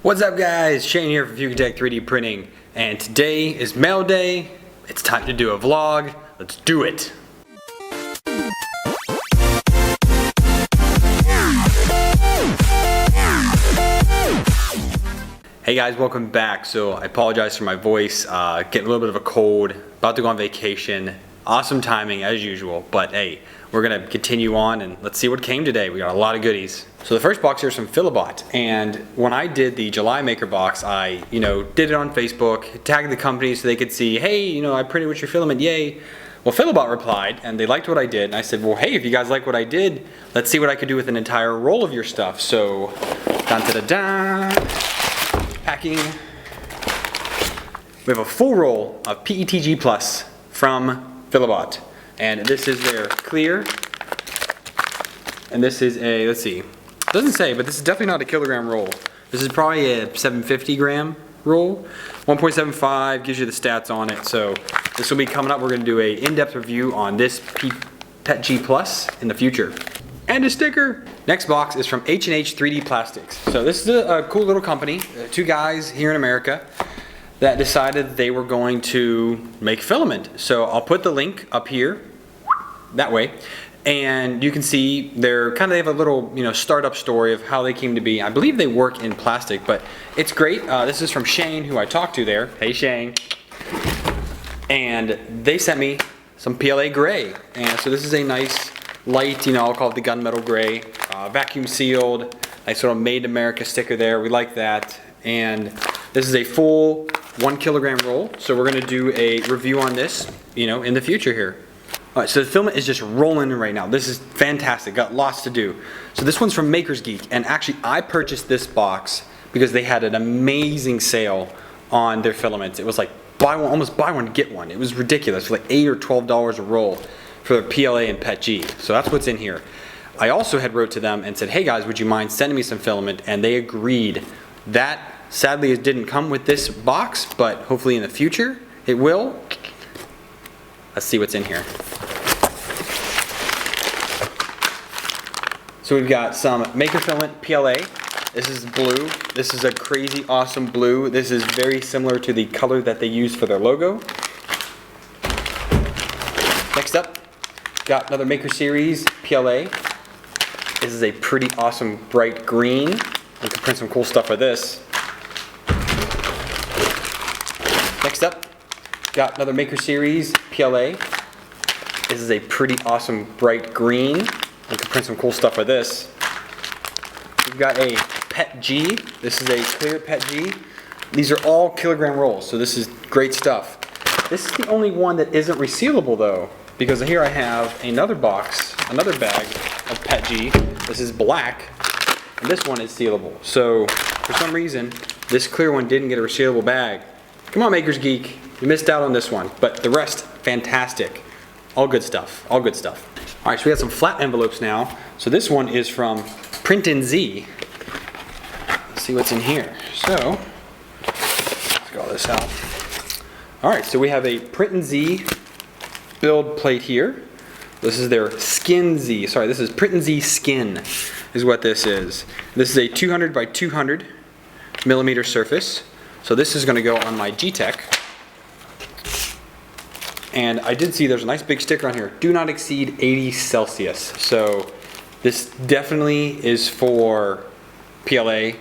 What's up guys, Shane here from Fugatech 3D Printing, and today is mail day. It's time to do a vlog. Let's do it. Hey guys, welcome back. So I apologize for my voice, getting a little bit of a cold, about to go on vacation. Awesome timing as usual, but hey, we're gonna continue on and let's see what came today. We got a lot of goodies. So the first box here is from Filament, and when I did the July maker box, I did it on Facebook, tagged the company so they could see, hey, I printed with your filament, yay. Well, Filament replied, and they liked what I did, and I said, well, hey, if you guys like what I did, let's see what I could do with an entire roll of your stuff. So, dun-da-da-da, packing. We have a full roll of PETG Plus from Filament, and this is their clear, and this is a, let's see, it doesn't say, but this is definitely not a kilogram roll. This is probably a 750 gram roll. 1.75 gives you the stats on it, so this will be coming up. We're going to do a in-depth review on this PETG Plus in the future. And a sticker. Next box is from H&H 3D Plastics. So this is a cool little company, two guys here in America that decided they were going to make filament. So I'll put the link up here, that way, and you can see they have a little startup story of how they came to be. I believe they work in plastic, but it's great. This is from Shane, who I talked to there. Hey Shane. And they sent me some PLA gray, and so this is a nice light, I'll call it the gunmetal gray, vacuum sealed, nice little made in America sticker there. We like that. And this is a full 1 kilogram roll, so we're going to do a review on this, in the future here. Alright, so the filament is just rolling in right now. This is fantastic, got lots to do. So this one's from Maker's Geek, and actually I purchased this box because they had an amazing sale on their filaments. It was like almost buy one get one. It was ridiculous, like $8 or $12 a roll for their PLA and PETG. So that's what's in here. I also had wrote to them and said, hey guys, would you mind sending me some filament? And they agreed. That sadly it didn't come with this box, but hopefully in the future it will. Let's see what's in here. So we've got some Maker Filament PLA. This is blue. This is a crazy awesome blue. This is very similar to the color that they use for their logo. Next up, got another Maker Series PLA. This is a pretty awesome bright green. You can print some cool stuff with this. Next up, got another Maker Series PLA. This is a pretty awesome bright green. You can print some cool stuff with this. We've got a PETG. This is a clear PETG. These are all kilogram rolls, so this is great stuff. This is the only one that isn't resealable though, because here I have another box, another bag of PETG. This is black, and this one is sealable. So for some reason, this clear one didn't get a resealable bag. Come on, Maker's Geek. You missed out on this one, but the rest, fantastic. All good stuff, all good stuff. All right, so we got some flat envelopes now. So this one is from Print Z. Let's see what's in here. So, let's get all this out. All right, so we have a Print Z build plate here. This is their Skin Z. Sorry, this is Print Z Skin is what this is. This is a 200 by 200 millimeter surface. So this is going to go on my G-Tech. And I did see there's a nice big sticker on here. Do not exceed 80 Celsius. So this definitely is for PLA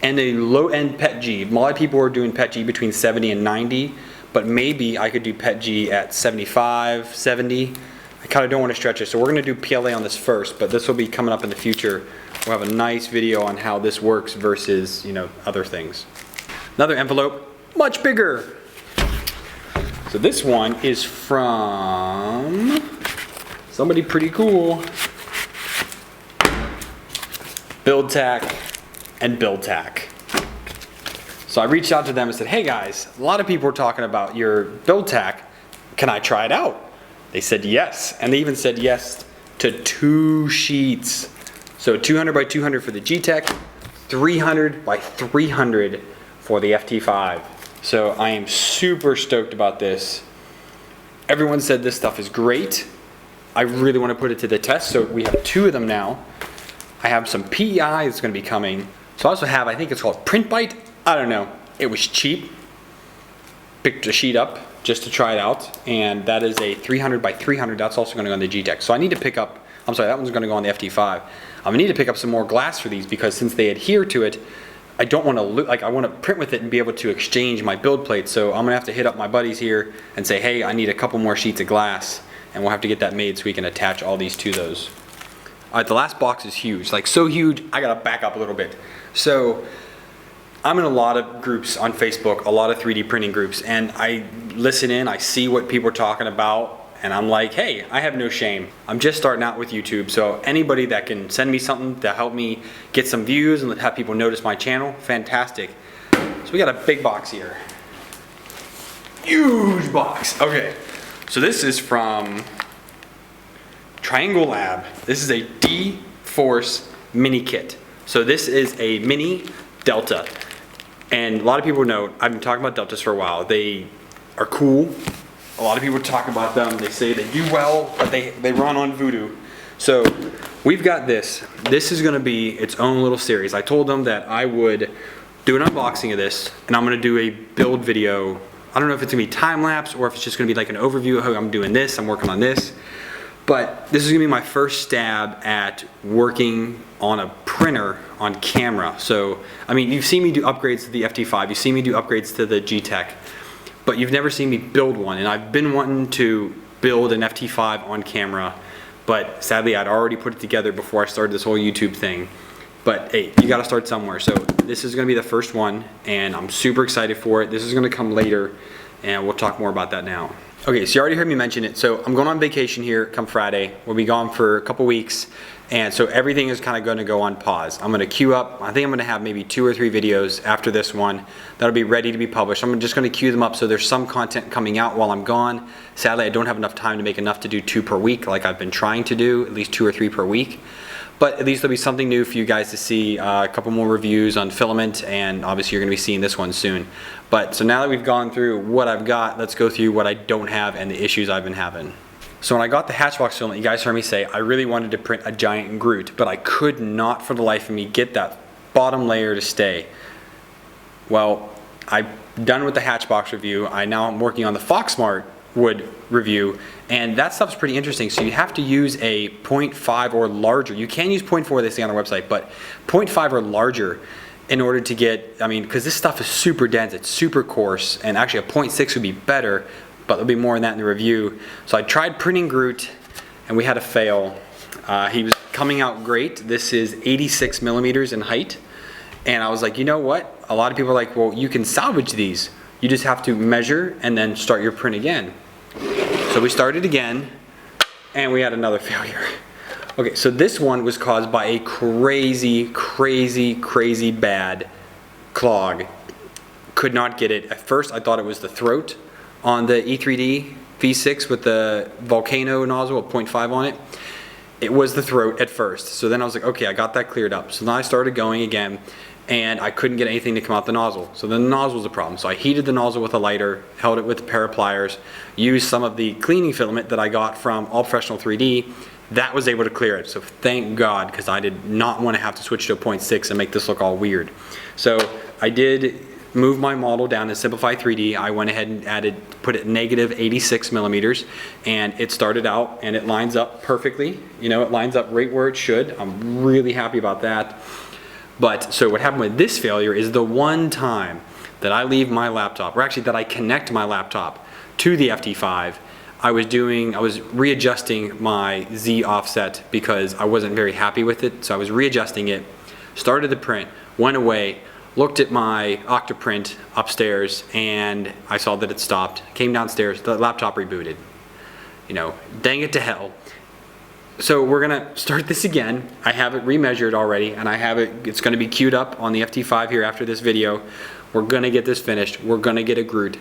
and a low-end PETG. A lot of people are doing PETG between 70 and 90, but maybe I could do PETG at 75, 70. I kind of don't want to stretch it. So we're going to do PLA on this first, but this will be coming up in the future. We'll have a nice video on how this works versus, other things. Another envelope, much bigger. So this one is from somebody pretty cool. Buildtac and Buildtac. So I reached out to them and said, hey guys, a lot of people are talking about your Buildtac. Can I try it out? They said yes, and they even said yes to 2 sheets. So 200 by 200 for the G-Tech, 300 by 300 for the FT5. So I am super stoked about this. Everyone said this stuff is great. I really want to put it to the test, so we have 2 of them now. I have some PEI that's going to be coming. So I also have, I think it's called Print Bite. I don't know. It was cheap. Picked a sheet up just to try it out, and that is a 300 by 300. That's also going to go on the G-Tech. So I need to pick up, I'm sorry, that one's going to go on the FT5. I'm going to need to pick up some more glass for these because since they adhere to it, I don't want to, like, I want to print with it and be able to exchange my build plate. So I'm going to have to hit up my buddies here and say, hey, I need a couple more sheets of glass, and we'll have to get that made so we can attach all these to those. All right, the last box is huge, like so huge, I got to back up a little bit. So I'm in a lot of groups on Facebook, a lot of 3D printing groups, and I listen in, I see what people are talking about, and I'm like, hey, I have no shame. I'm just starting out with YouTube, so anybody that can send me something to help me get some views and have people notice my channel, fantastic. So we got a big box here. Huge box. Okay, so this is from Triangle Lab. This is a D-Force mini kit. So this is a mini Delta. And a lot of people know, I've been talking about Deltas for a while. They are cool. A lot of people talk about them. They say they do well, but they run on voodoo. So we've got this. This is gonna be its own little series. I told them that I would do an unboxing of this, and I'm gonna do a build video. I don't know if it's gonna be time lapse or if it's just gonna be like an overview of how I'm doing this, I'm working on this. But this is gonna be my first stab at working on a printer on camera. So, I mean, you've seen me do upgrades to the FT5, you've seen me do upgrades to the G-Tech, but you've never seen me build one. And I've been wanting to build an FT5 on camera, but sadly I'd already put it together before I started this whole YouTube thing. But hey, you gotta start somewhere. So this is gonna be the first one, and I'm super excited for it. This is gonna come later, and we'll talk more about that now. Okay, so you already heard me mention it. So I'm going on vacation here come Friday. We'll be gone for a couple weeks. And so everything is kind of going to go on pause. I'm going to queue up, I think I'm going to have maybe 2 or 3 videos after this one that'll be ready to be published. I'm just going to queue them up so there's some content coming out while I'm gone. Sadly, I don't have enough time to make enough to do 2 per week like I've been trying to do, at least 2 or 3 per week. But at least there'll be something new for you guys to see, a couple more reviews on Filament, and obviously you're going to be seeing this one soon. But so now that we've gone through what I've got, let's go through what I don't have and the issues I've been having. So when I got the Hatchbox filament, you guys heard me say I really wanted to print a giant Groot, but I could not for the life of me get that bottom layer to stay. Well, I'm done with the Hatchbox review. Now I'm working on the Foxmart wood review, and that stuff's pretty interesting. So you have to use a 0.5 or larger. You can use 0.4, they say on their website, but 0.5 or larger in order to get, I mean, because this stuff is super dense, it's super coarse, and actually a 0.6 would be better, but there'll be more on that in the review. So I tried printing Groot, and we had a fail. He was coming out great. This is 86 millimeters in height, and I was like, you know what? A lot of people are like, well, you can salvage these. You just have to measure and then start your print again. So we started again, and we had another failure. Okay, so this one was caused by a crazy bad clog. Could not get it. At first I thought it was the throat on the E3D V6 with the Volcano nozzle of 0.5 on it. It was the throat at first. So then I was like, okay, I got that cleared up. So then I started going again, and I couldn't get anything to come out the nozzle. So then the nozzle was a problem. So I heated the nozzle with a lighter, held it with a pair of pliers, used some of the cleaning filament that I got from All Professional 3D. That was able to clear it. So thank God, because I did not want to have to switch to a 0.6 and make this look all weird. So I did move my model down to Simplify 3D. I went ahead and put it negative 86 millimeters, and it started out and it lines up perfectly. You know, it lines up right where it should. I'm really happy about that. But so what happened with this failure is the one time that I leave my laptop, or actually that I connect my laptop to the FT5, I was readjusting my Z offset because I wasn't very happy with it. So I was readjusting it, started the print, went away, looked at my Octoprint upstairs, and I saw that it stopped. Came downstairs, the laptop rebooted. You know, dang it to hell. So we're gonna start this again. I have it remeasured already, and I have it, it's gonna be queued up on the FT5 here after this video. We're gonna get this finished. We're gonna get a Groot.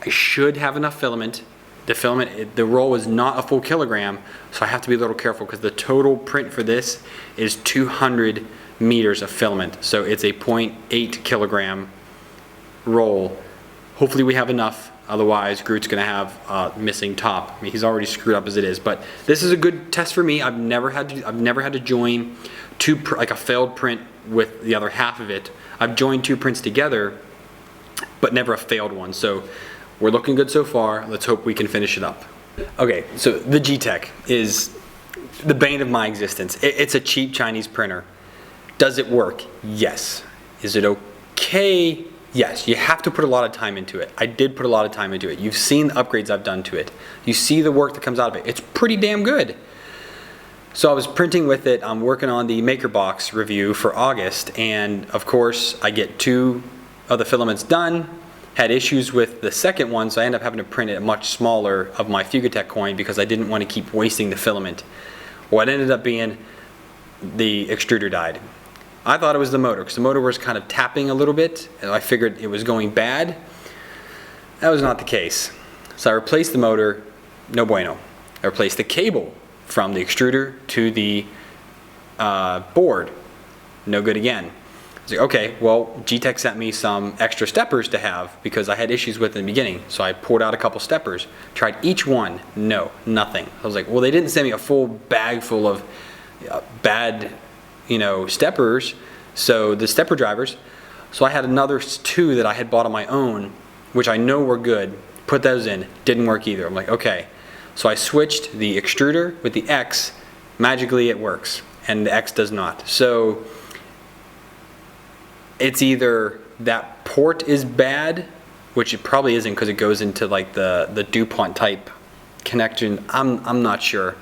I should have enough filament. The filament, the roll is not a full kilogram, so I have to be a little careful because the total print for this is 200 meters of filament. So it's a 0.8 kilogram roll. Hopefully we have enough, otherwise Groot's gonna have a missing top. I mean, he's already screwed up as it is, but this is a good test for me. I've never had to join like a failed print with the other half of it. I've joined 2 prints together, but never a failed one. So we're looking good so far. Let's hope we can finish it up. Okay, so the G-Tech is the bane of my existence. It's a cheap Chinese printer. Does it work? Yes. Is it okay? Yes. You have to put a lot of time into it. I did put a lot of time into it. You've seen the upgrades I've done to it. You see the work that comes out of it. It's pretty damn good. So I was printing with it. I'm working on the MakerBox review for August, and of course I get 2 of the filaments done. Had issues with the second one, so I ended up having to print it much smaller of my Fugatech coin because I didn't want to keep wasting the filament. What ended up being, the extruder died. I thought it was the motor because the motor was kind of tapping a little bit, and I figured it was going bad. That was not the case. So I replaced the motor, no bueno. I replaced the cable from the extruder to the board, no good again. I was like, okay, well, G-Tech sent me some extra steppers to have because I had issues with it in the beginning. So I poured out a couple steppers, tried each one, no, nothing. I was like, well, they didn't send me a full bag full of bad, steppers, so the stepper drivers. So I had another 2 that I had bought on my own, which I know were good, put those in, didn't work either. I'm like, okay. So I switched the extruder with the X, magically it works, and the X does not. So it's either that port is bad, which it probably isn't because it goes into like the DuPont type connection. I'm not sure.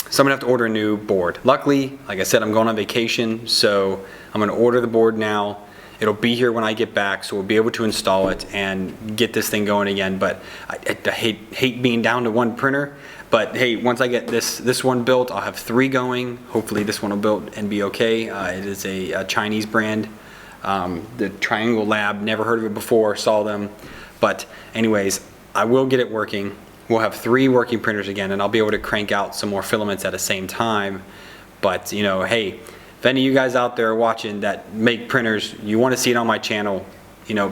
So I'm gonna have to order a new board. Luckily, like I said, I'm going on vacation, so I'm gonna order the board now. It'll be here when I get back, so we'll be able to install it and get this thing going again. But I hate being down to 1 printer. But hey, once I get this one built, I'll have 3 going. Hopefully this one will build and be okay. It is a Chinese brand. The Triangle Lab, never heard of it before, saw them. But anyways, I will get it working. We'll have 3 working printers again, and I'll be able to crank out some more filaments at the same time. But hey, if any of you guys out there watching that make printers, you want to see it on my channel,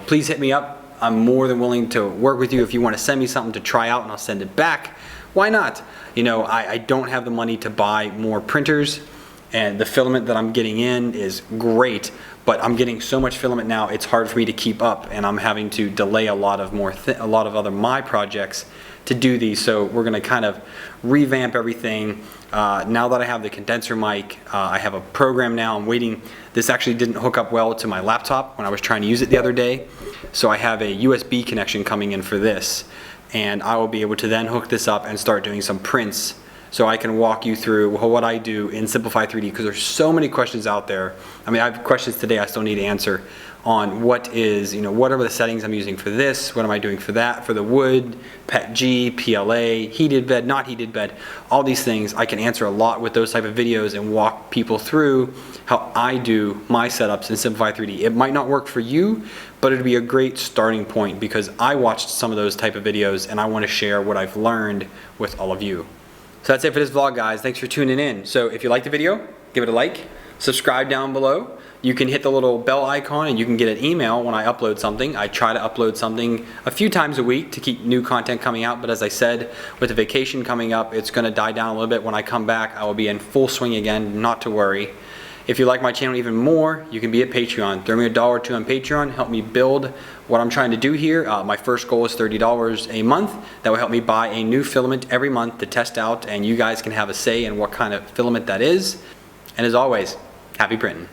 please hit me up. I'm more than willing to work with you. If you want to send me something to try out and I'll send it back, why not? I don't have the money to buy more printers, and the filament that I'm getting in is great, but I'm getting so much filament now it's hard for me to keep up, and I'm having to delay a lot of other my projects to do these. So we're going to kind of revamp everything. Now that I have the condenser mic, I have a program now. I'm waiting. This actually didn't hook up well to my laptop when I was trying to use it the other day. So I have a USB connection coming in for this, and I will be able to then hook this up and start doing some prints, so I can walk you through what I do in Simplify 3D, because there's so many questions out there. I mean, I have questions today I still need to answer on what are the settings I'm using for this, what am I doing for that, for the wood, PETG, PLA, heated bed, not heated bed, all these things. I can answer a lot with those type of videos and walk people through how I do my setups in Simplify 3D. It might not work for you, but it'd be a great starting point because I watched some of those type of videos and I want to share what I've learned with all of you. So that's it for this vlog, guys. Thanks for tuning in. So if you liked the video, give it a like, subscribe down below. You can hit the little bell icon and you can get an email when I upload something. I try to upload something a few times a week to keep new content coming out, but as I said, with the vacation coming up, it's gonna die down a little bit. When I come back, I will be in full swing again, not to worry. If you like my channel even more, you can be a Patreon. Throw me $1 or $2 on Patreon, help me build what I'm trying to do here. My first goal is $30 a month. That will help me buy a new filament every month to test out, and you guys can have a say in what kind of filament that is. And as always, happy printing.